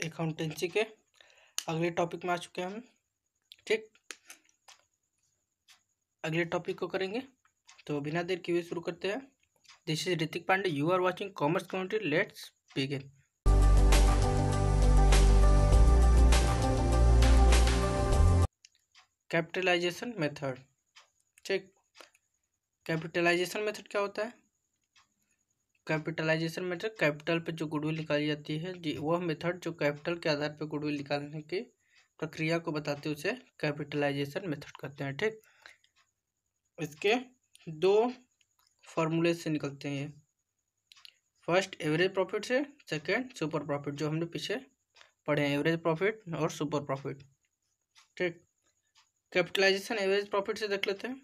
Accountancy के अगले topic में आ चुके हैं हम। ठीक, अगले टॉपिक को करेंगे, तो बिना देर किए शुरू करते हैं। This is Hrithik Pandey, you are watching commerce community, let's begin. Capitalisation method. ठीक, कैपिटलाइजेशन मेथड क्या होता है? कैपिटलाइजेशन मेथड कैपिटल पे जो गुडविल निकाली जाती है जी, वह मेथड जो कैपिटल के आधार पर गुडविल निकालने की प्रक्रिया को बताते हैं उसे कैपिटलाइजेशन मेथड कहते हैं। ठीक, इसके दो फॉर्मूले से निकलते हैं ये। फर्स्ट एवरेज प्रॉफिट से, सेकंड सुपर प्रॉफिट, जो हमने पीछे पढ़े हैं, एवरेज प्रॉफिट और सुपर प्रॉफिट। ठीक, कैपिटलाइजेशन एवरेज प्रॉफिट से देख लेते हैं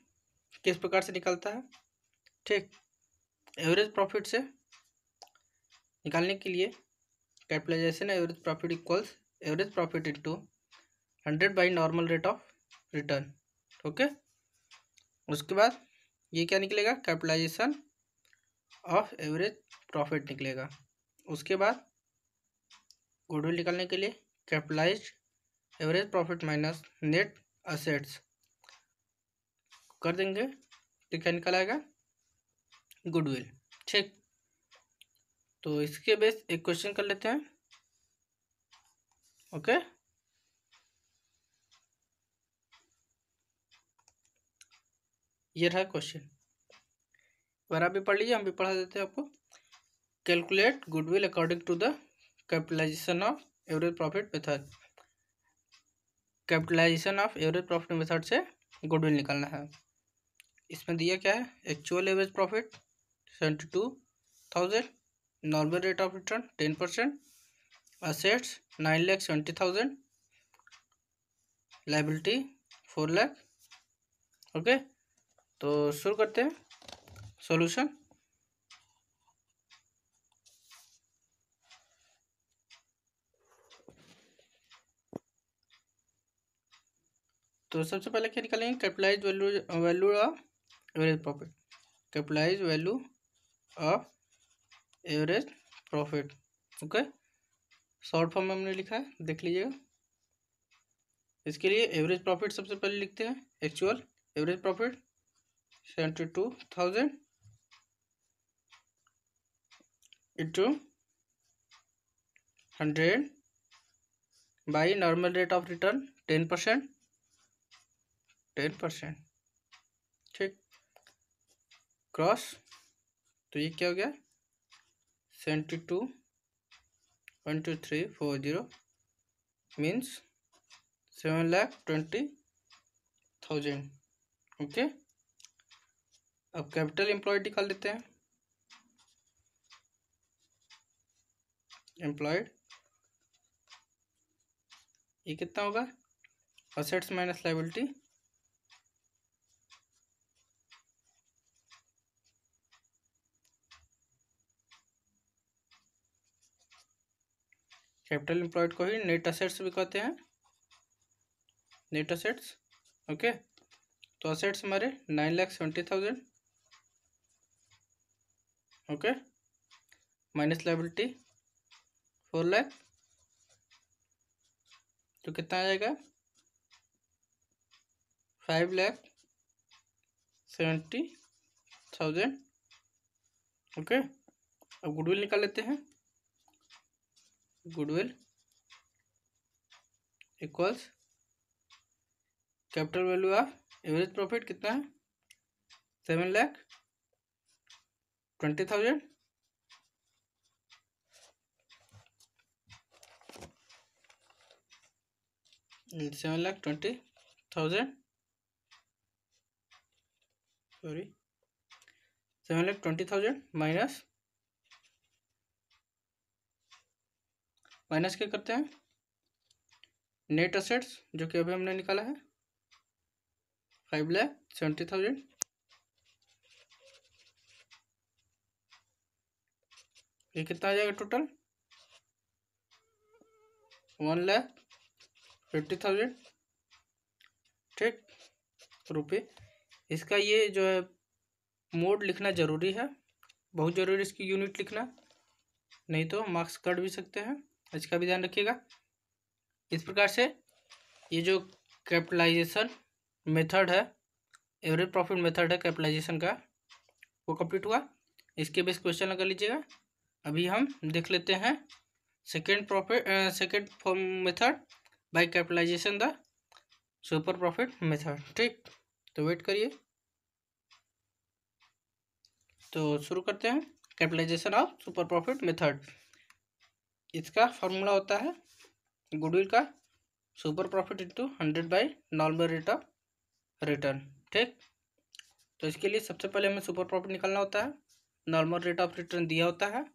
किस प्रकार से निकलता है। ठीक, एवरेज प्रॉफिट से निकालने के लिए capitalisation average profit equals average profit into 100 by normal rate of return. Okay, उसके बाद ये क्या निकलेगा? कैपिटलाइजेशन ऑफ एवरेज प्रॉफिट निकलेगा। उसके बाद गुडविल निकालने के लिए capitalise average profit minus net assets कर देंगे तो क्या निकल आएगा? गुडविल। ठीक, तो इसके बेस एक क्वेश्चन कर लेते हैं। ओके, ये रहा क्वेश्चन, अगर आप भी पढ़ लीजिए, हम भी पढ़ा देते हैं आपको। Calculate goodwill according to the capitalisation of average profit method. Capitalisation of average profit method से गुडविल निकालना है। इसमें दिया क्या है? Actual average profit 72,000, normal rate of return 10%, assets 9,70,000, liability 4 lakh. Okay, तो शुरू करते हैं सॉल्यूशन। तो सबसे पहले क्या निकालेंगे? Capitalise value of average profit. Capitalise value of average profit. Okay, short form में हमने लिखा है, देख लीजिएगा। इसके लिए एवरेज प्रॉफिट सबसे पहले लिखते हैं। Actual average profit 72,000 into 100 by normal rate of return 10%। ठीक, क्रॉस, तो ये क्या हो गया? 72,12340 मीन्स 7,20,000। ओके, अब कैपिटल एम्प्लॉयड निकाल लेते हैं। एम्प्लॉयड ये कितना होगा? Assets minus liability, capital employed को ही नेट असेट्स भी कहते हैं, नेट असेट्स। ओके, तो असेट्स हमारे 9,70,000। ओके, माइनस लायबिलिटी 4 लाख, तो कितना आ जाएगा? 5,70,000। ओके, अब गुडविल निकाल लेते हैं। Goodwill equals capital value of average profit कितना है? 7,20,000। 7,20,000, सॉरी 7,20,000 माइनस क्या करते हैं? नेट असेट्स जो कि अभी हमने निकाला है 5,70,000। ये कितना आ जाएगा टोटल? 1,50,000। ठीक, रुपये। इसका ये जो है मोड लिखना ज़रूरी है, बहुत ज़रूरी इसकी यूनिट लिखना, नहीं तो मार्क्स कट भी सकते हैं। इसका भी ध्यान रखिएगा। इस प्रकार से ये जो कैपिटलाइजेशन मेथड है, एवरेज प्रॉफिट मेथड है कैपिटलाइजेशन का, वो कंप्लीट हुआ। इसके बेस क्वेश्चन लगा लीजिएगा। अभी हम देख लेते हैं second form method by capitalisation the super profit method. ठीक, तो वेट करिए। तो शुरू करते हैं capitalisation of super profit method. इसका फॉर्मूला होता है गुडविल का super profit into 100 normal rate of return. ठीक, तो इसके लिए सबसे पहले हमें सुपर प्रॉफिट निकालना होता है। नॉर्मल रेट ऑफ रिटर्न दिया होता है,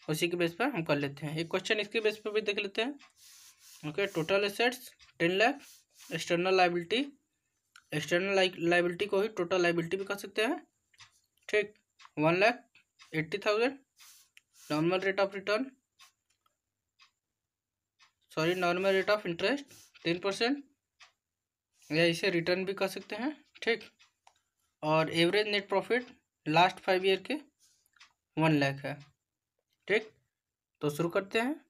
उसी के बेस पर हम कर लेते हैं। एक क्वेश्चन इसके बेस पर भी देख लेते हैं। Okay, total assets 10 lakh, external liability, external liability को ही टोटल लाइबिलिटी भी कह सकते हैं। ठीक, 1,80,000 normal rate of return, sorry normal rate of interest 10%, या इसे रिटर्न भी कह सकते हैं। ठीक, और average net profit last 5 year के 1 लाख है। ठीक, तो शुरू करते हैं।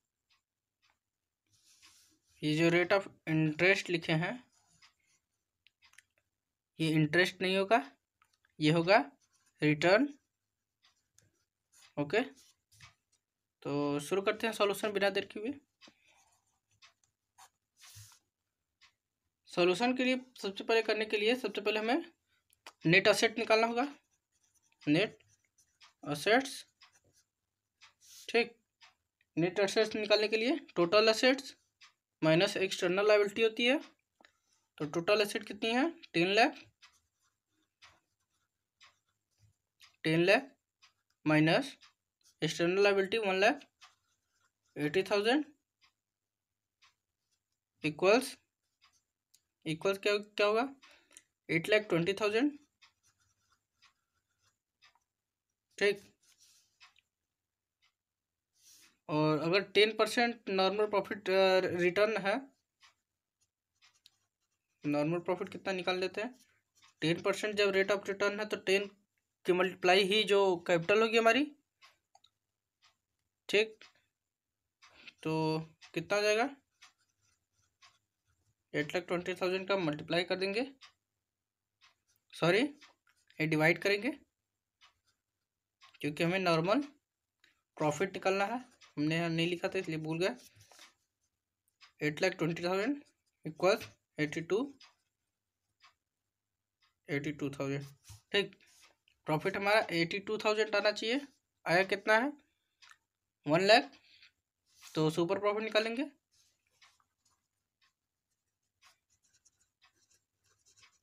ये जो रेट ऑफ इंटरेस्ट लिखे हैं, ये इंटरेस्ट नहीं होगा, ये होगा रिटर्न। ओके, तो शुरू करते हैं सॉल्यूशन बिना देर किए हुए। सॉल्यूशन के लिए सबसे पहले हमें नेट असेट निकालना होगा। नेट असेट्स, ठीक, नेट असेट्स निकालने के लिए total assets minus external liability होती है। तो टोटल असेट कितनी है? 10 lakh, 10 lakh minus external liability 1,80,000 equals क्या होगा? 8,20,000। ठीक, और अगर 10% नॉर्मल प्रॉफिट रिटर्न है, नॉर्मल प्रॉफिट कितना निकाल लेते हैं? 10% जब रेट ऑफ रिटर्न है तो 10 की मल्टीप्लाई ही जो कैपिटल होगी हमारी। ठीक, तो कितना हो जाएगा? 8,20,000 का मल्टीप्लाई कर देंगे, सॉरी ये डिवाइड करेंगे, क्योंकि हमें नॉर्मल प्रॉफिट निकालना है। हमने यहाँ नहीं लिखा था इसलिए भूल गया। 8,20,000 इक्वल 82,000। ठीक, प्रॉफिट हमारा 82,000 आना चाहिए। आया कितना है? 1 लाख। तो सुपर प्रॉफिट निकालेंगे।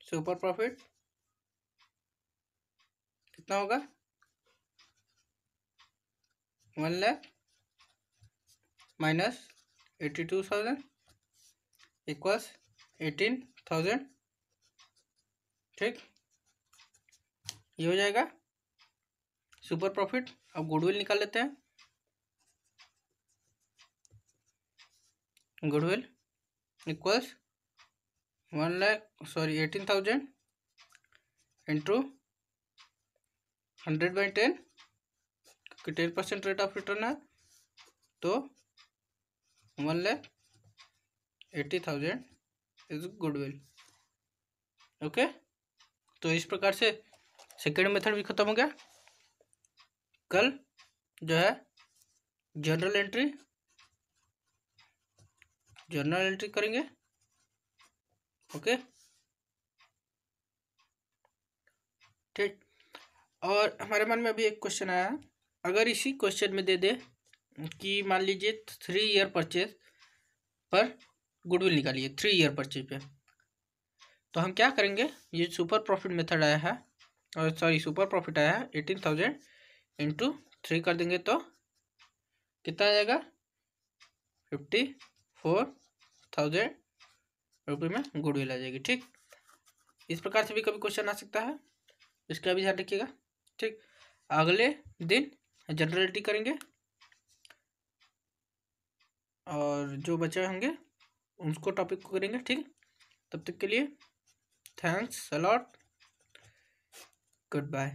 सुपर प्रॉफिट कितना होगा? 1 लाख माइनस 82,000 इक्वल्स 18,000। ठीक, ये हो जाएगा सुपर प्रॉफिट। अब गुडविल निकाल लेते हैं। गुडविल इक्वल्स 18,000 इंटू 100/10, क्योंकि 10% रेट ऑफ रिटर्न है, तो 1,80,000 इज गुडविल। ओके, तो इस प्रकार से सेकेंड मेथड भी खत्म हो गया। कल जो है जर्नल एंट्री करेंगे। ओके, ठीक, और हमारे मन में अभी एक क्वेश्चन आया है। अगर इसी क्वेश्चन में दे दे कि मान लीजिए 3 ईयर परचेज पर गुडविल निकालिए, 3 ईयर परचेज पे, तो हम क्या करेंगे? ये सुपर प्रॉफिट मेथड आया है, और सॉरी सुपर प्रॉफिट आया है 18,000 इंटू 3 कर देंगे तो कितना आ जाएगा? 54,000 रुपये में गुडविल आ जाएगी। ठीक, इस प्रकार से भी कभी क्वेश्चन आ सकता है, इसका भी ध्यान रखिएगा। ठीक, अगले दिन जनरलिटी करेंगे, और जो बचे होंगे उसको टॉपिक को करेंगे। ठीक, तब तक के लिए thanks a lot, good bye.